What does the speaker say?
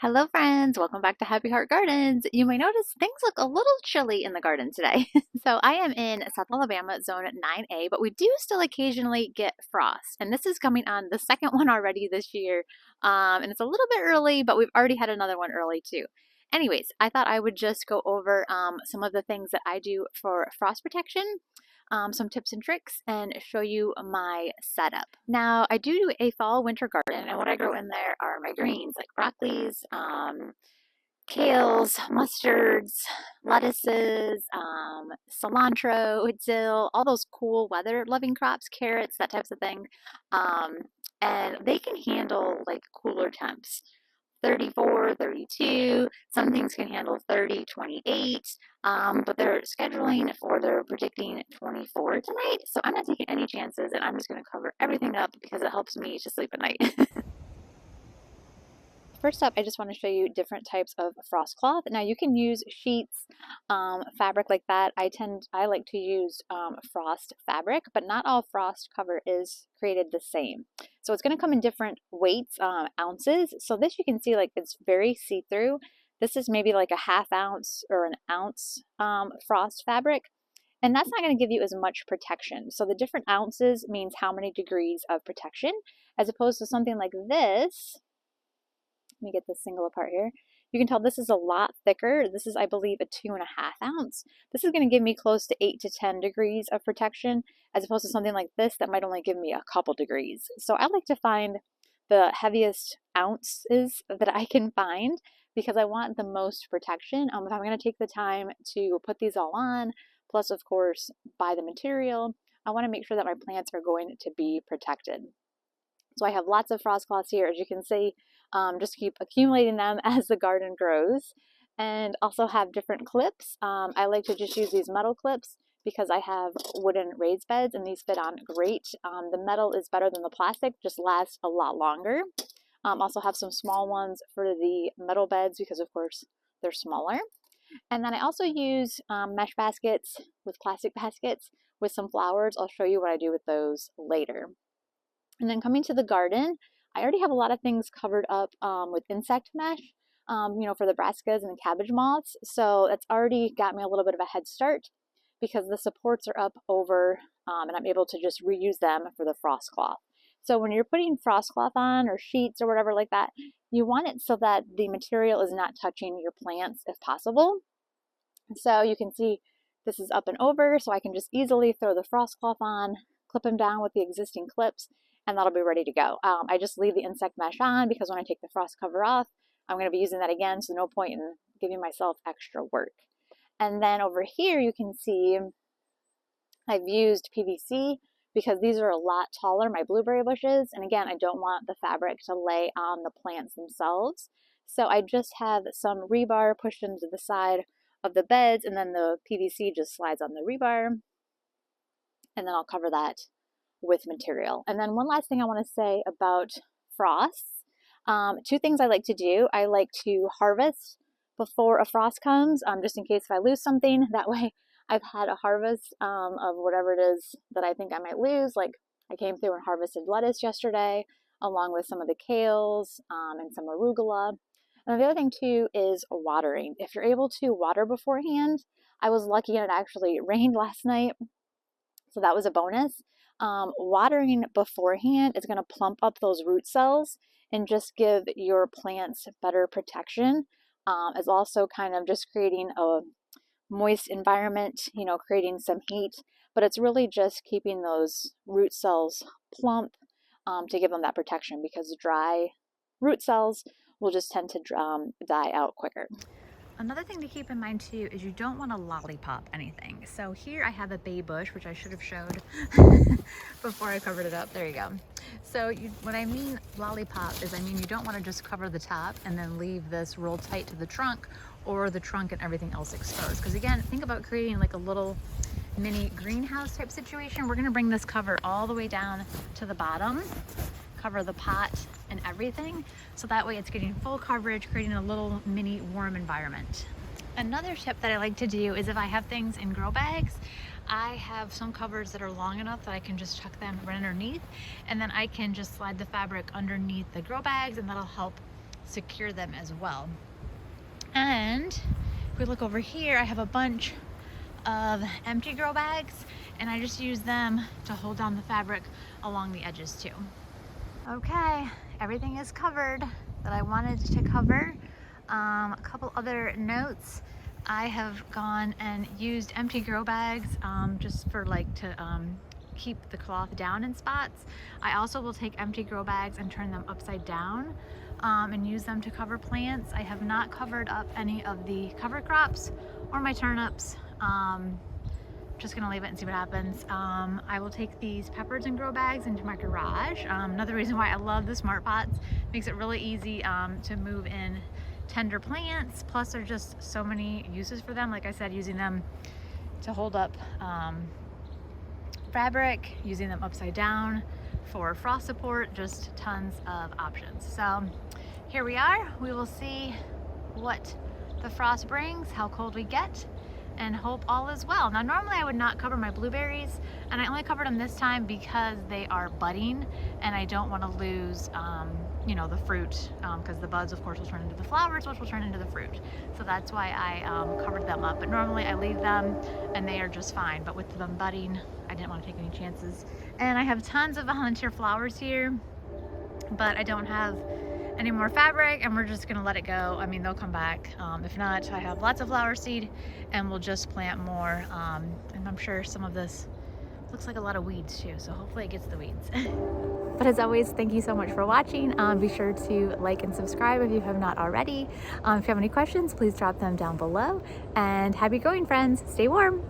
Hello friends, welcome back to Happy Heart Gardens. You may notice things look a little chilly in the garden today. So I am in South Alabama, zone 9A, but we do still occasionally get frost. And this is coming on the second one already this year. And it's a little bit early, but we've already had another one early too. Anyways, I thought I would just go over some of the things that I do for frost protection, some tips and tricks, and show you my setup. Now, I do a fall winter garden, and what I grow in there are my greens like broccolis, kales, mustards, lettuces, cilantro, dill, all those cool weather loving crops, carrots, that types of thing. And they can handle like cooler temps. 34, 32, some things can handle 30, 28, but they're predicting 24 tonight, so I'm not taking any chances, and I'm just going to cover everything up because it helps me to sleep at night. First up, I just want to show you different types of frost cloth. Now you can use sheets, fabric like that. I like to use frost fabric, but not all frost cover is created the same. So it's going to come in different weights, ounces. So this you can see like it's very see-through. This is maybe like a ½ ounce or an ounce frost fabric. And that's not going to give you as much protection. So the different ounces means how many degrees of protection, as opposed to something like this. Let me get this single apart here. You can tell this is a lot thicker. This is, I believe, a 2½ ounce. This is going to give me close to 8 to 10 degrees of protection, as opposed to something like this that might only give me a couple degrees. So I like to find the heaviest ounces that I can find because I want the most protection. If I'm going to take the time to put these all on, plus of course buy the material, I want to make sure that my plants are going to be protected. So I have lots of frost cloths here, as you can see. Just keep accumulating them as the garden grows, and also have different clips. I like to just use these metal clips because I have wooden raised beds and these fit on great. The metal is better than the plastic, just lasts a lot longer. Also have some small ones for the metal beds because of course they're smaller. And then I also use mesh baskets with plastic baskets with some flowers. I'll show you what I do with those later. And then coming to the garden, I already have a lot of things covered up with insect mesh, for the brassicas and the cabbage moths. So that's already got me a little bit of a head start because the supports are up over and I'm able to just reuse them for the frost cloth. So when you're putting frost cloth on or sheets or whatever like that, you want it so that the material is not touching your plants if possible. So you can see this is up and over, so I can just easily throw the frost cloth on, clip them down with the existing clips, and that'll be ready to go. I just leave the insect mesh on because when I take the frost cover off, I'm going to be using that again, so no point in giving myself extra work. And then over here you can see I've used PVC because these are a lot taller, my blueberry bushes, and again, I don't want the fabric to lay on the plants themselves. So I just have some rebar pushed into the side of the beds, and then the PVC just slides on the rebar, and then I'll cover that with material. And then one last thing I want to say about frosts. Two things I like to do. I like to harvest before a frost comes, just in case if I lose something. That way I've had a harvest of whatever it is that I think I might lose. Like I came through and harvested lettuce yesterday, along with some of the kales and some arugula. And the other thing too is watering. If you're able to water beforehand, I was lucky and it actually rained last night, so that was a bonus. Watering beforehand is going to plump up those root cells and just give your plants better protection. It's also kind of just creating a moist environment, creating some heat, but it's really just keeping those root cells plump to give them that protection, because dry root cells will just tend to die out quicker. Another thing to keep in mind too is you don't want to lollipop anything. So here I have a bay bush, which I should have showed before I covered it up. There you go. So what I mean lollipop is, you don't want to just cover the top and then leave this rolled tight to the trunk, or the trunk and everything else exposed. Because again, think about creating like a little mini greenhouse type situation. We're going to bring this cover all the way down to the bottom, cover the pot and everything, so that way it's getting full coverage, creating a little mini warm environment. Another tip that I like to do is if I have things in grow bags, I have some covers that are long enough that I can just tuck them right underneath, and then I can just slide the fabric underneath the grow bags, and that'll help secure them as well. And if we look over here, I have a bunch of empty grow bags, and I just use them to hold down the fabric along the edges too. Okay, everything is covered that I wanted to cover. A couple other notes. I have gone and used empty grow bags just for like to keep the cloth down in spots. I also will take empty grow bags and turn them upside down and use them to cover plants. I have not covered up any of the cover crops or my turnips. Just gonna leave it and see what happens. I will take these peppers and grow bags into my garage. Another reason why I love the Smart Pots, makes it really easy to move in tender plants. Plus there are just so many uses for them. Like I said, using them to hold up fabric, using them upside down for frost support, just tons of options. So here we are. We will see what the frost brings, how cold we get, and hope all is well. Now normally I would not cover my blueberries, and I only covered them this time because they are budding and I don't want to lose you know, the fruit, because the buds of course will turn into the flowers, which will turn into the fruit. So that's why I covered them up, but normally I leave them and they are just fine. But with them budding, I didn't want to take any chances. And I have tons of volunteer flowers here, but I don't have any more fabric, and we're just gonna let it go. I mean, they'll come back. If not, I have lots of flower seed and we'll just plant more. And I'm sure some of this looks like a lot of weeds too, so hopefully it gets the weeds. But as always, thank you so much for watching. Be sure to like and subscribe if you have not already. If you have any questions, please drop them down below. And happy growing, friends. Stay warm.